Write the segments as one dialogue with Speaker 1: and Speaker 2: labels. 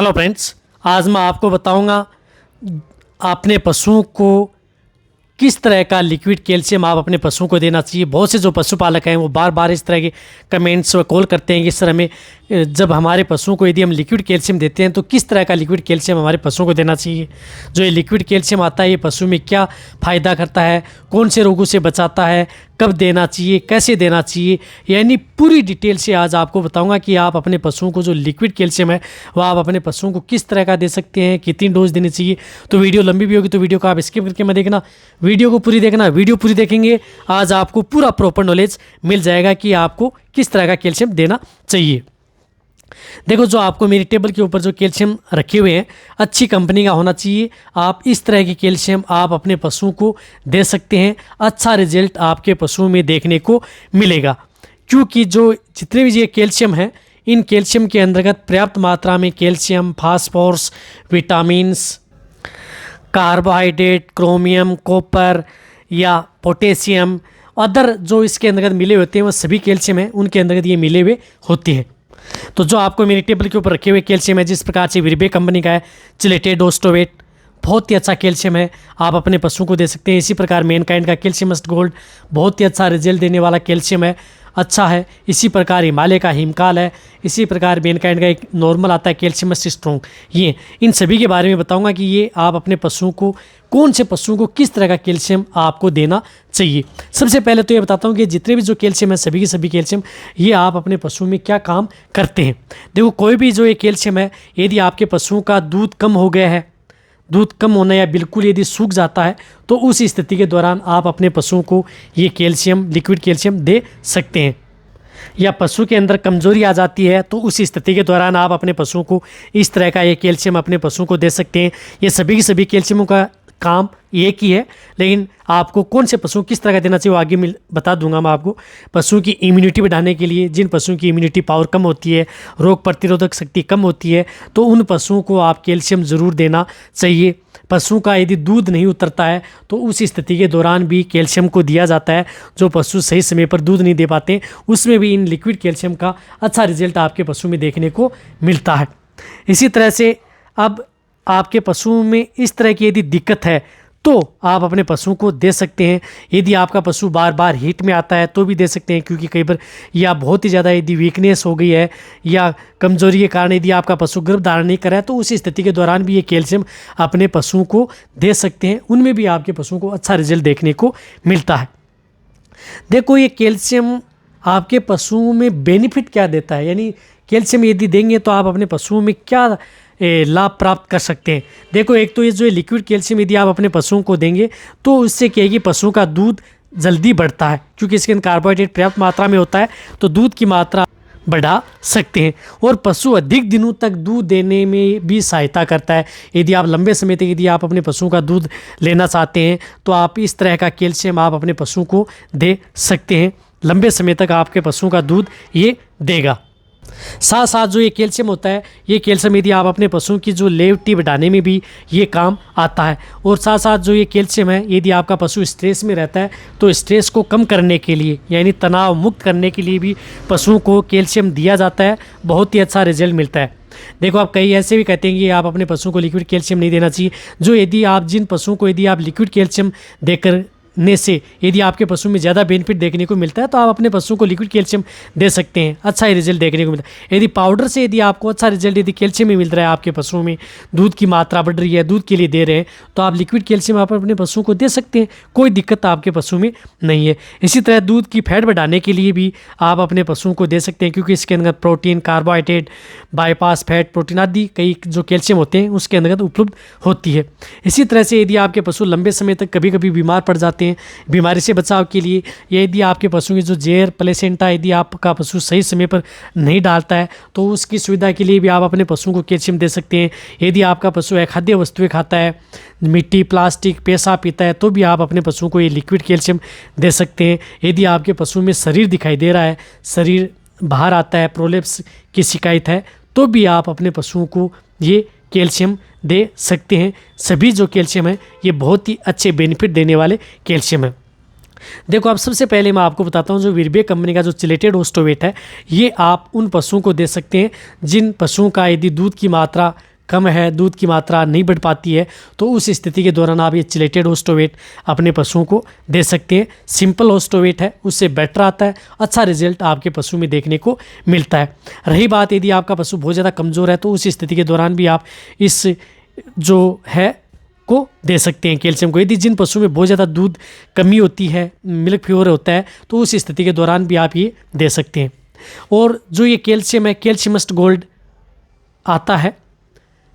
Speaker 1: Hello friends, आज मैं आपको बताऊंगा अपने पशुओं को किस तरह का लिक्विड कैल्शियम आप अपने पशुओं को देना चाहिए। बहुत से जो पशुपालक हैं वो बार बार इस तरह के कमेंट्स व कॉल करते हैं कि इस तरह में जब हमारे पशुओं को यदि हम लिक्विड कैल्शियम देते हैं तो किस तरह का लिक्विड कैल्शियम हमारे पशुओं को देना चाहिए। जो ये लिक्विड कैल्शियम आता है ये पशु में क्या फ़ायदा करता है, कौन से रोगों से बचाता है, कब देना चाहिए, कैसे देना चाहिए, यानी पूरी डिटेल से आज आपको बताऊंगा कि आप अपने पशुओं को जो लिक्विड कैल्शियम है वह आप अपने पशुओं को किस तरह का दे सकते हैं, कितनी डोज देनी चाहिए। तो वीडियो लंबी भी होगी तो वीडियो को आप स्किप करके मत देखना, वीडियो को पूरी देखना। वीडियो पूरी देखेंगे आज आपको पूरा प्रॉपर नॉलेज मिल जाएगा कि आपको किस तरह का कैल्शियम देना चाहिए। देखो, जो आपको मेरी टेबल के ऊपर जो कैल्शियम रखे हुए हैं अच्छी कंपनी का होना चाहिए। आप इस तरह की कैल्शियम आप अपने पशुओं को दे सकते हैं, अच्छा रिजल्ट आपके पशुओं में देखने को मिलेगा। क्योंकि जो जितने भी ये कैल्शियम है इन कैल्शियम के अंतर्गत पर्याप्त मात्रा में calcium, phosphorus, vitamins, carbohydrate, chromium, copper या पोटेशियम, अदर जो इसके अंतर्गत मिले होते हैं वो सभी कैल्शियम है उनके अंतर्गत ये मिले हुए होते हैं। तो जो आपको मेरी टेबल के ऊपर रखे हुए कैल्शियम है जिस प्रकार से विरबे कंपनी का है चिलेटेड ओस्टोवेट, बहुत ही अच्छा कैल्शियम है, आप अपने पशुओं को दे सकते हैं। इसी प्रकार मैनकाइंड का कैल्शियम मस्ट गोल्ड बहुत ही अच्छा रिजल्ट देने वाला कैल्शियम है, अच्छा है। इसी प्रकार हिमालय का हिमकाल है, इसी प्रकार मैनकाइंड का एक नॉर्मल आता है कैल्शियम मस्ट स्ट्रॉन्ग। ये इन सभी के बारे में बताऊंगा कि ये आप अपने पशुओं को कौन से पशुओं को किस तरह का कैल्शियम आपको देना चाहिए। सबसे पहले तो ये बताता हूँ कि जितने भी जो कैल्शियम है सभी के सभी कैल्शियम ये आप अपने पशुओं में क्या काम करते हैं। देखो, कोई भी जो ये कैल्शियम है यदि आपके पशुओं का दूध कम हो गया है, दूध कम होना या बिल्कुल यदि सूख जाता है तो उस स्थिति के दौरान आप अपने पशुओं को ये कैल्शियम, लिक्विड कैल्शियम दे सकते हैं। या पशु के अंदर कमजोरी आ जाती है तो उस स्थिति के दौरान आप अपने पशुओं को इस तरह का ये कैल्शियम अपने पशुओं को दे सकते हैं। ये सभी के सभी कैल्शियमों का काम एक ही है, लेकिन आपको कौन से पशु किस तरह का देना चाहिए वो आगे बता दूंगा मैं आपको। पशुओं की इम्यूनिटी बढ़ाने के लिए, जिन पशुओं की इम्यूनिटी पावर कम होती है, रोग प्रतिरोधक शक्ति कम होती है, तो उन पशुओं को आप कैल्शियम ज़रूर देना चाहिए। पशुओं का यदि दूध नहीं उतरता है तो उस स्थिति के दौरान भी कैल्शियम को दिया जाता है। जो पशु सही समय पर दूध नहीं दे पाते उसमें भी इन लिक्विड कैल्शियम का अच्छा रिजल्ट आपके पशु में देखने को मिलता है। इसी तरह से अब आपके पशुओं में इस तरह की यदि दिक्कत है तो आप अपने पशुओं को दे सकते हैं। यदि आपका पशु बार बार हीट में आता है तो भी दे सकते हैं, क्योंकि कई बार या बहुत ही ज़्यादा यदि वीकनेस हो गई है या कमजोरी के कारण यदि आपका पशु गर्भ धारण नहीं कर रहा है तो उस स्थिति के दौरान भी ये कैल्शियम अपने पशुओं को दे सकते हैं। उनमें भी आपके पशुओं को अच्छा रिजल्ट देखने को मिलता है। देखो, ये कैल्शियम आपके पशुओं में बेनिफिट क्या देता है, यानी कैल्शियम यदि देंगे तो आप अपने पशुओं में क्या लाभ प्राप्त कर सकते हैं। देखो, एक तो ये जो लिक्विड कैल्शियम यदि आप अपने पशुओं को देंगे तो उससे क्या है कि पशुओं का दूध जल्दी बढ़ता है, क्योंकि इसके अंदर कार्बोहाइड्रेट पर्याप्त मात्रा में होता है तो दूध की मात्रा बढ़ा सकते हैं। और पशु अधिक दिनों तक दूध देने में भी सहायता करता है। यदि आप लंबे समय तक यदि आप अपने पशुओं का दूध लेना चाहते हैं तो आप इस तरह का कैल्शियम आप अपने पशुओं को दे सकते हैं। लंबे समय तक आपके पशुओं का दूध ये देगा। साथ साथ जो ये कैल्शियम होता है ये कैल्शियम यदि आप अपने पशुओं की जो लेवटी बढ़ाने में भी ये काम आता है। और साथ साथ जो ये कैल्शियम है यदि आपका पशु स्ट्रेस में रहता है तो स्ट्रेस को कम करने के लिए यानी तनाव मुक्त करने के लिए भी पशुओं को कैल्शियम दिया जाता है, बहुत ही अच्छा रिजल्ट मिलता है। देखो, आप कई ऐसे भी कहते हैं कि आप अपने पशुओं को लिक्विड कैल्शियम नहीं देना चाहिए। जो यदि आप जिन पशुओं को यदि आप लिक्विड कैल्शियम देकर ने से यदि आपके पशु में ज़्यादा बेनिफिट देखने को मिलता है तो आप अपने पशुओं को लिक्विड कैल्शियम दे सकते हैं, अच्छा ही रिजल्ट देखने को मिलता है। यदि पाउडर से यदि आपको अच्छा रिजल्ट यदि कैल्शियम में मिल रहा है, आपके पशुओं में दूध की मात्रा बढ़ रही है, दूध के लिए दे रहे हैं, तो आप लिक्विड कैल्शियम आप अपने पशुओं को दे सकते हैं, कोई दिक्कत आपके पशु में नहीं है। इसी तरह दूध की फैट बढ़ाने के लिए भी आप अपने पशुओं को दे सकते हैं, क्योंकि इसके अंदर protein, carbohydrate, bypass fat, protein आदि कई जो कैल्शियम होते हैं उसके अंतर्गत उपलब्ध होती है। इसी तरह से यदि आपके पशु लंबे समय तक कभी कभी बीमार पड़ जाते हैं, बीमारी से बचाव के लिए यदि आपके पशु की जो जेर प्लेसेंटा यदि आपका पशु सही समय पर नहीं डालता है तो उसकी सुविधा के लिए भी आप अपने पशुओं को कैल्शियम दे सकते हैं। यदि आपका पशु अखाद्य वस्तुएं खाता है, मिट्टी, प्लास्टिक, पेशाब पीता है, तो भी आप अपने पशुओं को ये लिक्विड कैल्शियम दे सकते हैं। यदि आपके पशु में शरीर दिखाई दे रहा है, शरीर बाहर आता है, प्रोलेप्स की शिकायत है, तो भी आप अपने पशुओं को ये कैल्शियम दे सकते हैं। सभी जो कैल्शियम है ये बहुत ही अच्छे बेनिफिट देने वाले कैल्शियम है। देखो, अब सबसे पहले मैं आपको बताता हूँ जो विरबे कंपनी का जो चिलेटेड ओस्टोवेट है ये आप उन पशुओं को दे सकते हैं जिन पशुओं का यदि दूध की मात्रा कम है, दूध की मात्रा नहीं बढ़ पाती है, तो उस स्थिति के दौरान आप ये चिलेटेड ओस्टोवेट अपने पशुओं को दे सकते हैं। सिंपल ओस्टोवेट है, उससे बेटर आता है, अच्छा रिजल्ट आपके पशु में देखने को मिलता है। रही बात यदि आपका पशु बहुत ज़्यादा कमज़ोर है, तो उस स्थिति के दौरान भी आप इस जो है को दे सकते हैं कैल्शियम को। यदि जिन पशु में बहुत ज़्यादा दूध कमी होती है, मिल्क फीवर होता है, तो उस स्थिति के दौरान भी आप ये दे सकते हैं। और जो ये कैल्शियम है, कैल्शियमस्ट गोल्ड आता है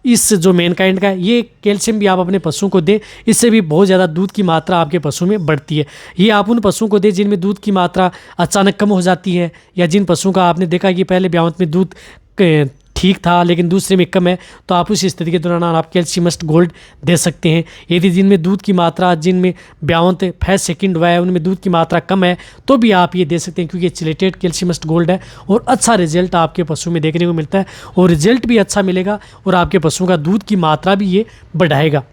Speaker 1: इस जो मैनकाइंड का, ये कैल्शियम भी आप अपने पशुओं को दें, इससे भी बहुत ज़्यादा दूध की मात्रा आपके पशु में बढ़ती है। ये आप उन पशुओं को दें जिनमें दूध की मात्रा अचानक कम हो जाती है, या जिन पशुओं का आपने देखा कि पहले ब्यावत में दूध ठीक था लेकिन दूसरे में कम है, तो आप उस स्थिति के दौरान आप कैल्शियमस्ट गोल्ड दे सकते हैं। यदि जिनमें दूध की मात्रा, जिनमें ब्यावत फैस सेकंड हुआ है, उनमें दूध की मात्रा कम है, तो भी आप ये दे सकते हैं, क्योंकि चिलेटेड कैल्शियमस्ट गोल्ड है और अच्छा रिजल्ट आपके पशु में देखने को मिलता है, और रिजल्ट भी अच्छा मिलेगा और आपके पशुओं का दूध की मात्रा भी ये बढ़ाएगा।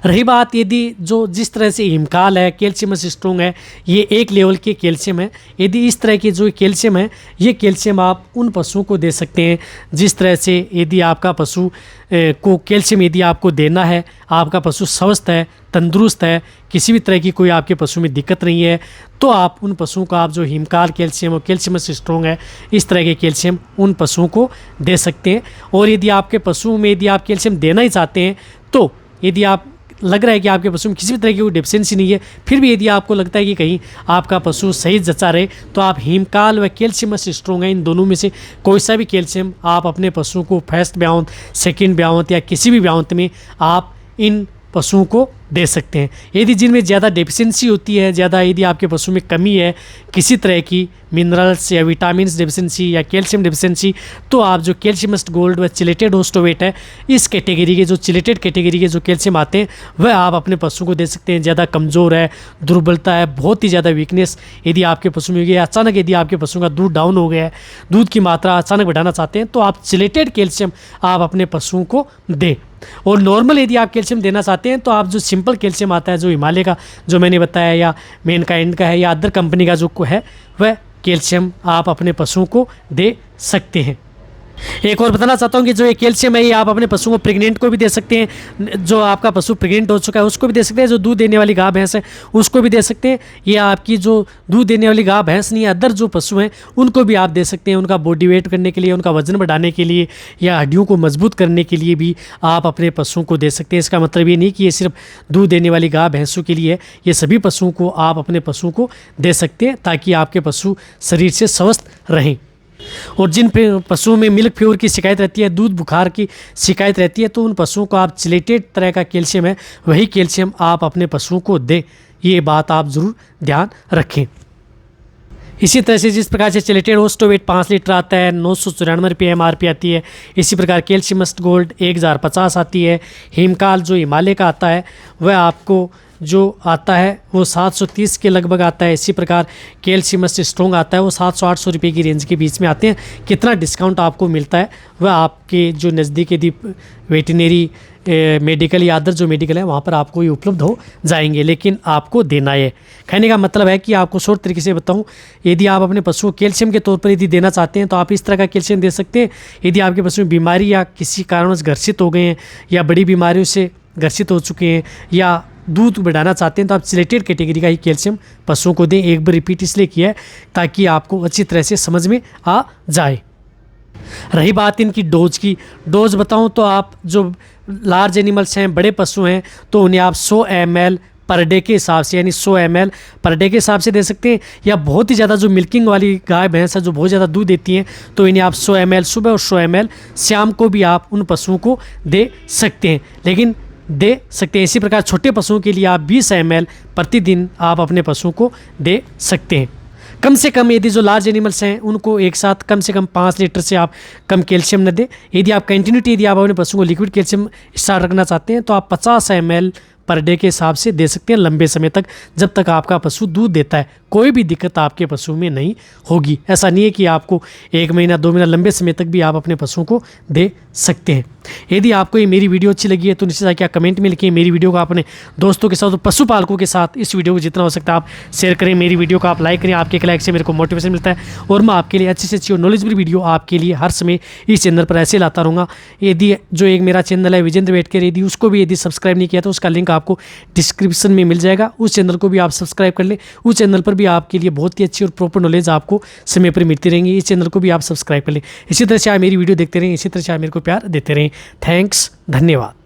Speaker 1: रही बात यदि जो जिस तरह से हिमकाल है, कैल्शियमस स्ट्रॉन्ग है, ये एक लेवल के कैल्शियम है, यदि इस तरह के जो कैल्शियम है, ये कैल्शियम आप उन पशुओं को दे सकते हैं जिस तरह से यदि आपका पशु को कैल्शियम यदि आपको देना है, आपका पशु स्वस्थ है, तंदुरुस्त है, किसी भी तरह की कोई आपके पशु में दिक्कत नहीं है, तो आप उन पशुओं को आप जो हिमकाल कैल्शियम और कैल्शियमस स्ट्रॉन्ग है, इस तरह के कैल्शियम उन पशुओं को दे सकते हैं। और यदि आपके पशुओं में यदि आप कैल्शियम देना ही चाहते हैं, तो यदि आप लग रहा है कि आपके पशु में किसी भी तरह की कोई डेफिशिएंसी नहीं है, फिर भी यदि आपको लगता है कि कहीं आपका पशु सही जचा रहे, तो आप हिमकाल व कैल्शियमस स्ट्रॉन्ग है, इन दोनों में से कोई सा भी कैल्शियम आप अपने पशुओं को फर्स्ट ब्यावत, सेकंड ब्यावत या किसी भी ब्यावत में आप इन पशुओं को दे सकते हैं। यदि जिनमें ज़्यादा डेफिशिएंसी होती है, ज़्यादा यदि आपके पशु में कमी है किसी तरह की मिनरल्स या विटामिन डेफिशिएंसी या कैल्शियम डेफिशिएंसी, तो आप जो कैल्शियमस्ट गोल्ड व चिलेटेड ओस्टोवेट है, इस कैटेगरी के जो चिलेटेड कैटेगरी के जो कैल्शियम आते हैं, वह आप अपने पशु को दे सकते हैं। ज़्यादा कमज़ोर है, दुर्बलता है, बहुत ही ज़्यादा वीकनेस यदि आपके पशु में हो गया, अचानक यदि आपके पशु का दूध डाउन हो गया है, दूध की मात्रा अचानक बढ़ाना चाहते हैं, तो आप चिलेटेड कैल्शियम आप अपने पशुओं को दें। और नॉर्मल यदि आप कैल्शियम देना चाहते हैं, तो आप जो सिंपल कैल्शियम आता है, जो हिमालय का जो मैंने बताया, या मैनकाइंड का है, या अदर कंपनी का जो है, वह कैल्शियम आप अपने पशुओं को दे सकते हैं। एक और बताना चाहता हूँ कि जो ये कैल्शियम है, ये आप अपने पशुओं को प्रेग्नेंट को भी दे सकते हैं। जो आपका पशु प्रेग्नेंट हो चुका है उसको भी दे सकते हैं, जो दूध देने वाली गाय भैंस है उसको भी दे सकते हैं। ये आपकी जो दूध देने वाली गाय भैंस नहीं है, अदर जो पशु हैं उनको भी आप दे सकते हैं। उनका बॉडी वेट करने के लिए, उनका वजन बढ़ाने के लिए, या हड्डियों को मजबूत करने के लिए भी आप अपने पशुओं को दे सकते हैं। इसका मतलब ये नहीं कि ये सिर्फ दूध देने वाली गाय भैंसों के लिए है, ये सभी पशुओं को आप अपने पशुओं को दे सकते हैं, ताकि आपके पशु शरीर से स्वस्थ रहें। और जिन पशुओं में मिल्क फीवर की शिकायत रहती है, दूध बुखार की शिकायत रहती है, तो उन पशुओं को आप चिलेटेड तरह का कैल्शियम है, वही कैल्शियम आप अपने पशुओं को दें। ये बात आप ज़रूर ध्यान रखें। इसी तरह से जिस प्रकार से चिलेटेड ओस्टोवेट 5 लीटर आता है, 994 रुपये MRP आती है, इसी प्रकार कैल्शियमस्ट गोल्ड 1050 आती है। हिमकाल जो हिमालय का आता है, वह आपको जो आता है वो 730 के लगभग आता है। इसी प्रकार कैल्शियमस्ट स्ट्रॉन्ग आता है, वो 700-800 रुपये की रेंज के बीच में आते हैं। कितना डिस्काउंट आपको मिलता है वह आपके जो नज़दीक यदि वेटनरी मेडिकल या अदर जो मेडिकल है वहाँ पर आपको ये उपलब्ध हो जाएंगे, लेकिन आपको देना है। कहने का मतलब है कि आपको शॉर्ट तरीके से बताऊँ, यदि आप अपने पशुओं को कैल्शियम के तौर पर यदि देना चाहते हैं, तो आप इस तरह का कैल्शियम दे सकते हैं। यदि आपके पशु में बीमारी या किसी कारणवश ग्रसित हो गए हैं, या बड़ी बीमारियों से ग्रसित हो चुके हैं, या दूध बढ़ाना चाहते हैं, तो आप चिलेटेड कैटेगरी का ही कैल्शियम पशुओं को दें। एक बार रिपीट इसलिए किया है ताकि आपको अच्छी तरह से समझ में आ जाए। रही बात इनकी डोज की, डोज बताऊं तो आप जो लार्ज एनिमल्स हैं, बड़े पशु हैं, तो उन्हें आप 100 ml पर डे के हिसाब से, यानी 100 ml पर डे के हिसाब से दे सकते हैं। या बहुत ही ज़्यादा जो मिल्किंग वाली गाय भैंस है, जो बहुत ज़्यादा दूध देती हैं, तो इन्हें आप 100 ml सुबह और 100 ml शाम को भी आप उन पशुओं को दे सकते हैं। लेकिन दे सकते हैं इसी प्रकार छोटे पशुओं के लिए आप 20 ml प्रतिदिन आप अपने पशुओं को दे सकते हैं। कम से कम यदि जो लार्ज एनिमल्स हैं उनको एक साथ कम से कम 5 लीटर से आप कम कैल्शियम न दें। यदि आप कंटिन्यूटी यदि आप अपने पशुओं को लिक्विड कैल्शियम स्टार्ट रखना चाहते हैं, तो आप 50 ml पर डे के हिसाब से दे सकते हैं लंबे समय तक, जब तक आपका पशु दूध देता है। कोई भी दिक्कत आपके पशु में नहीं होगी। ऐसा नहीं है कि आपको 1 महीना 2 महीना लंबे समय तक भी आप अपने पशुओं को दे सकते हैं। यदि आपको ये मेरी वीडियो अच्छी लगी है तो निश्चित क्या कमेंट में लिखिए। मेरी वीडियो को अपने दोस्तों के साथ और पशुपालकों के साथ इस वीडियो को जितना हो सकता है आप शेयर करें। मेरी वीडियो को आप लाइक करें। आपके एक लाइक से मेरे को मोटिवेशन मिलता है और मैं आपके लिए अच्छी से अच्छी और नॉलेजेबल वीडियो आपके लिए हर समय इस चैनल पर ऐसे लाता रहूँगा। यदि जो एक मेरा चैनल है विजेंद्र वेटकर, यदि उसको भी यदि सब्सक्राइब नहीं किया तो उसका लिंक आपको डिस्क्रिप्शन में मिल जाएगा। उस चैनल को भी आप सब्सक्राइब कर लें। उस चैनल पर भी आपके लिए बहुत ही अच्छी और प्रॉपर नॉलेज आपको समय पर मिलती रहेंगी। इस चैनल को भी आप सब्सक्राइब कर लें। इसी तरह से आप मेरी वीडियो देखते रहें, इसी तरह से आप मेरे को प्यार देते रहें। थैंक्स, धन्यवाद।